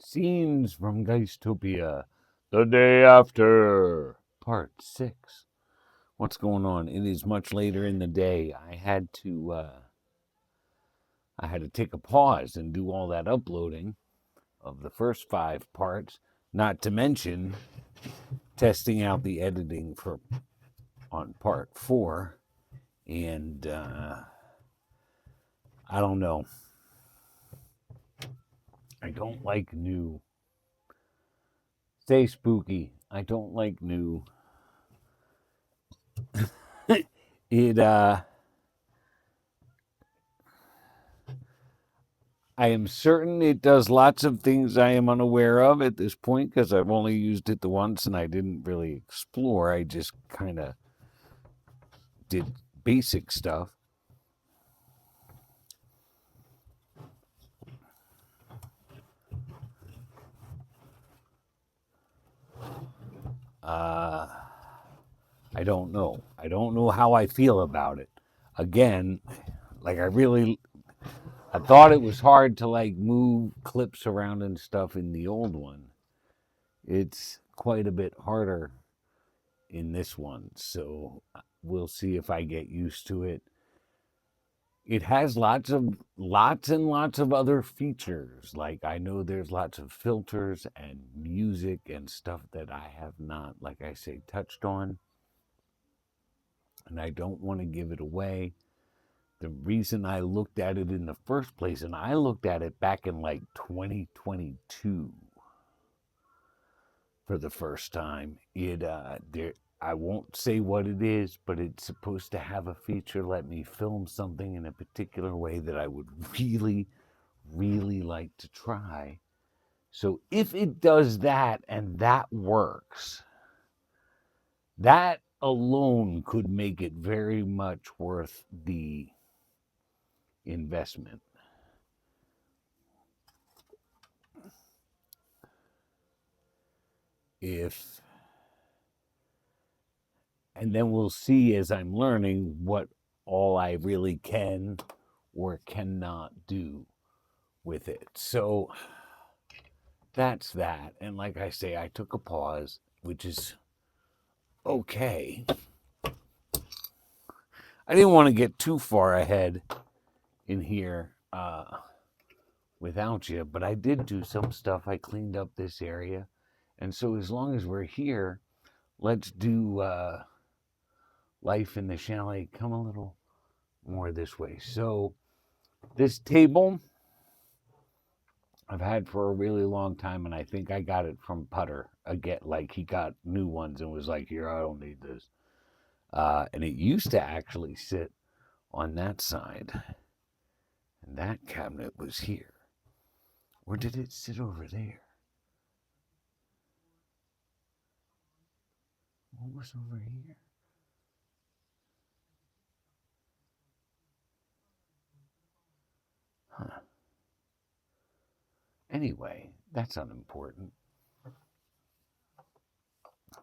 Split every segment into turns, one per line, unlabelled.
Scenes from Geistopia, the day after, part 6. What's going on? It is much later in the day. I had to take a pause and do all that uploading of the first 5 parts, not to mention testing out the editing for on part 4. And I don't know. I don't like new. Stay spooky. I don't like new. it I am certain it does lots of things I am unaware of at this point because I've only used it the once and I didn't really explore. I just kind of did basic stuff. I don't know. I don't know how I feel about it. Again, like I thought it was hard to like move clips around and stuff in the old one. It's quite a bit harder in this one, so we'll see if I get used to it. It has lots and lots of other features. Like I know there's lots of filters and music and stuff that I have not, like I say, touched on. And I don't want to give it away. The reason I looked at it in the first place, and I looked at it back in like 2022 for the first time. I won't say what it is, but it's supposed to have a feature let me film something in a particular way that I would really, really like to try. So if it does that and that works, that alone could make it very much worth the investment. If And then we'll see as I'm learning what all I really can or cannot do with it. So that's that. And like I say, I took a pause, which is okay. I didn't want to get too far ahead in here without you, but I did do some stuff. I cleaned up this area. And so as long as we're here, let's do life in the chalet. Come a little more this way. So this table I've had for a really long time, and I think I got it from Putter. Again, like he got new ones and was like, "Here, I don't need this." And it used to actually sit on that side, and that cabinet was here. Or did it sit over there? What was over here? Huh. Anyway, that's unimportant.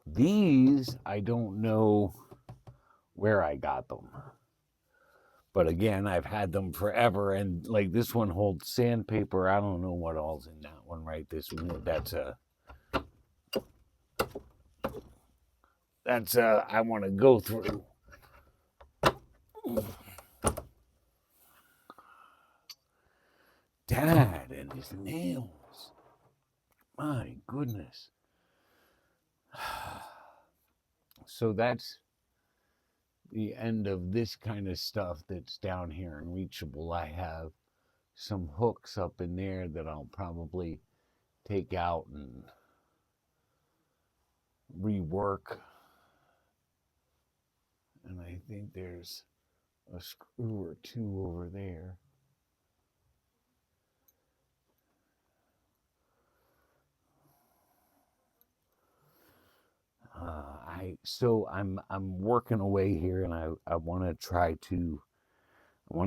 These, I don't know where I got them. But again, I've had them forever, and like this one holds sandpaper. I don't know what all's in that one, right? That's I want to go through. Dad and his nails. My goodness. So that's the end of this kind of stuff that's down here and reachable. I have some hooks up in there that I'll probably take out and rework. And I think there's a screw or two over there. I'm working away here, and I want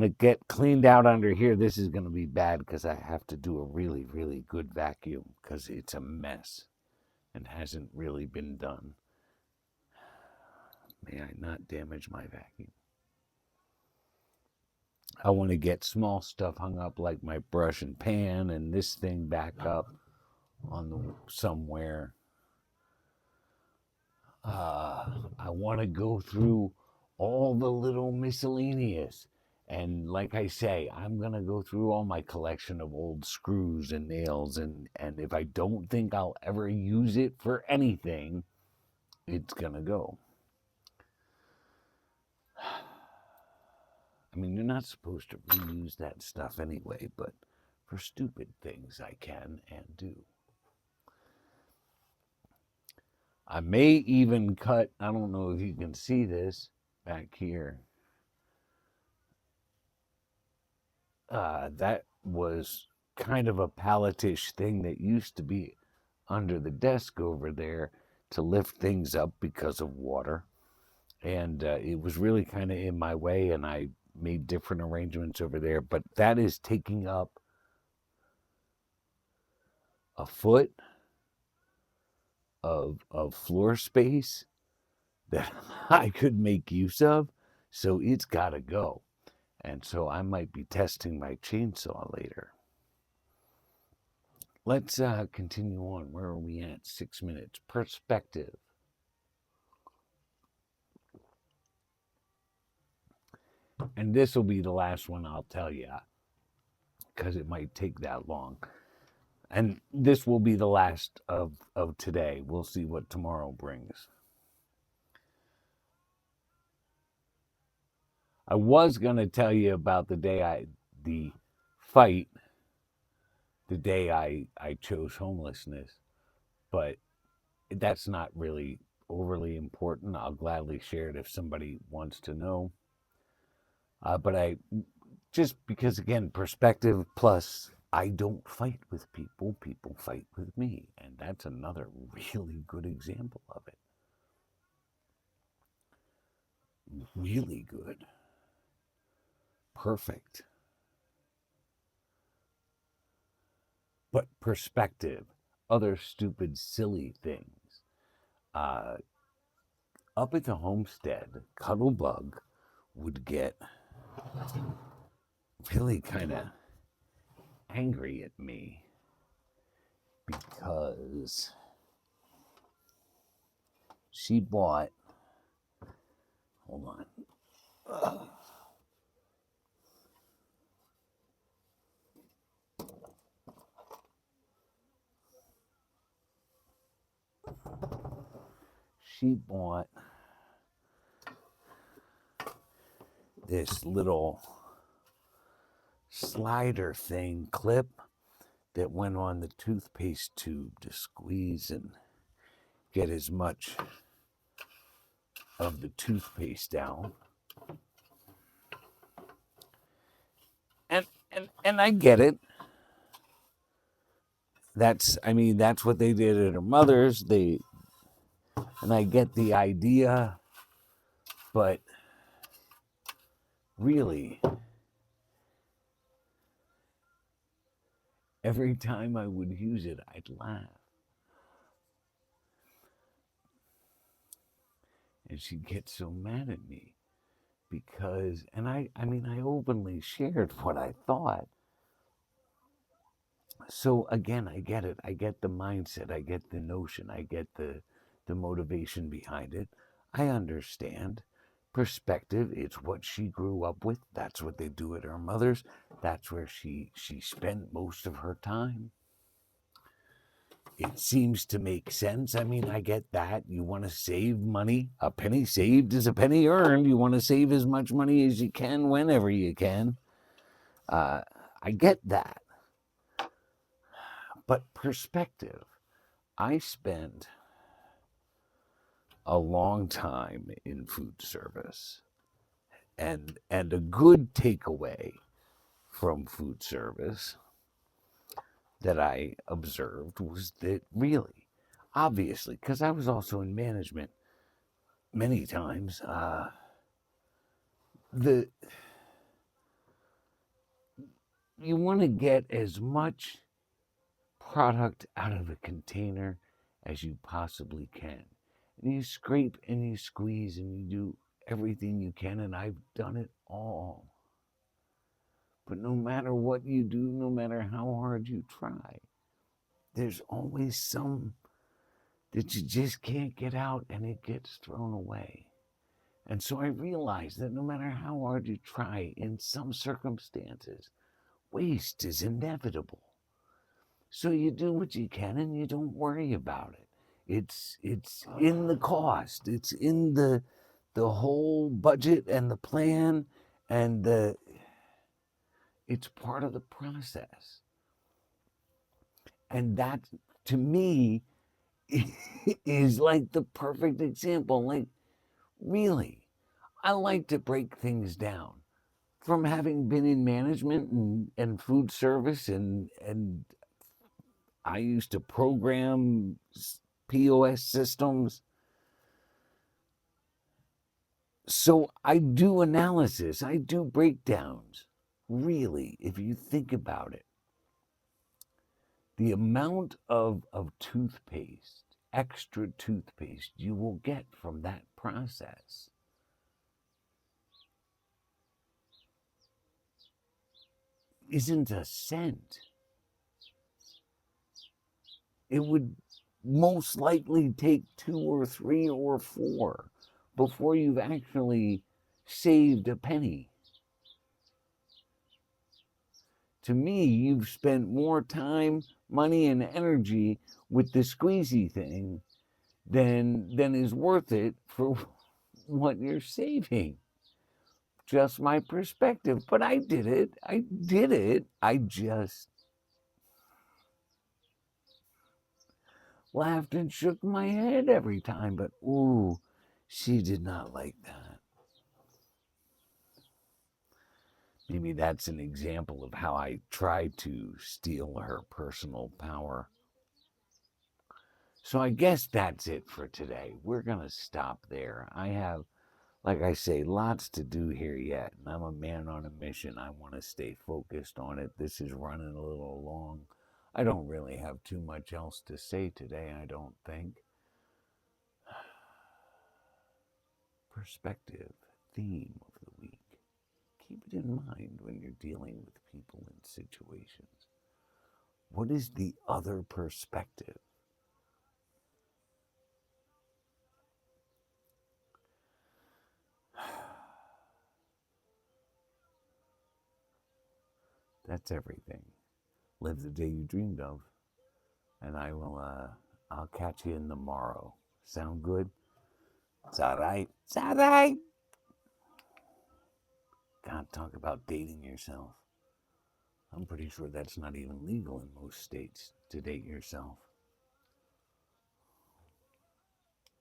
to get cleaned out under here. This is going to be bad because I have to do a really, really good vacuum because it's a mess and hasn't really been done. May I not damage my vacuum? I want to get small stuff hung up like my brush and pan and this thing back up somewhere. I want to go through all the little miscellaneous. And like I say, I'm going to go through all my collection of old screws and nails. And if I don't think I'll ever use it for anything, it's going to go. I mean, you're not supposed to reuse that stuff anyway, but for stupid things I can and do. I may even cut, I don't know if you can see this back here. That was kind of a palletish thing that used to be under the desk over there to lift things up because of water. And it was really kind of in my way, and I made different arrangements over there. But that is taking up a foot of floor space that I could make use of. So it's got to go. And so I might be testing my chainsaw later. Let's continue on. Where are we at? 6 minutes. Perspective. And this will be the last one I'll tell you, because it might take that long. And this will be the last of today. We'll see what tomorrow brings. I was going to tell you about the day the day I chose homelessness, but that's not really overly important. I'll gladly share it if somebody wants to know. But I, just because, again, perspective plus I don't fight with people, people fight with me. And that's another really good example of it. Really good. Perfect. But perspective, other stupid, silly things. Up at the homestead, Cuddlebug would get really kind of angry at me because she bought, hold on. She bought this little slider thing clip that went on the toothpaste tube to squeeze and get as much of the toothpaste out. And I get it. That's what they did at her mother's. And I get the idea, but really, every time I would use it, I'd laugh. And she'd get so mad at me because, and I openly shared what I thought. So again, I get it. I get the mindset. I get the notion. I get the motivation behind it. I understand. Perspective, it's what she grew up with. That's what they do at her mother's. That's where she spent most of her time. It seems to make sense. I mean, I get that. You want to save money. A penny saved is a penny earned. You want to save as much money as you can whenever you can. I get that. But perspective, I spent a long time in food service. And a good takeaway from food service that I observed was that really, obviously, because I was also in management many times, you want to get as much product out of a container as you possibly can. And you scrape and you squeeze and you do everything you can, and I've done it all. But no matter what you do, no matter how hard you try, there's always some that you just can't get out and it gets thrown away. And so I realized that no matter how hard you try, in some circumstances, waste is inevitable. So you do what you can and you don't worry about it. It's in the cost. It's in the whole budget and the plan, and it's part of the process. And that, to me, is like the perfect example. Like, really, I like to break things down. From having been in management and food service, and I used to program POS systems. So I do analysis, I do breakdowns. Really, if you think about it, the amount of toothpaste, extra toothpaste you will get from that process isn't a cent. It would most likely take 2 or 3 or 4 before you've actually saved a penny. To me, you've spent more time, money, and energy with the squeezy thing than is worth it for what you're saving. Just my perspective. But I did it. I did it. I just laughed and shook my head every time. But ooh, she did not like that. Maybe that's an example of how I tried to steal her personal power. So I guess that's it for today. We're going to stop there. I have, like I say, lots to do here yet. And I'm a man on a mission. I want to stay focused on it. This is running a little long. I don't really have too much else to say today, I don't think. Perspective, theme of the week. Keep it in mind when you're dealing with people and situations. What is the other perspective? That's everything. Live the day you dreamed of, and I'll catch you in the morrow. Sound good? It's all right. It's all right. Can't talk about dating yourself. I'm pretty sure that's not even legal in most states to date yourself.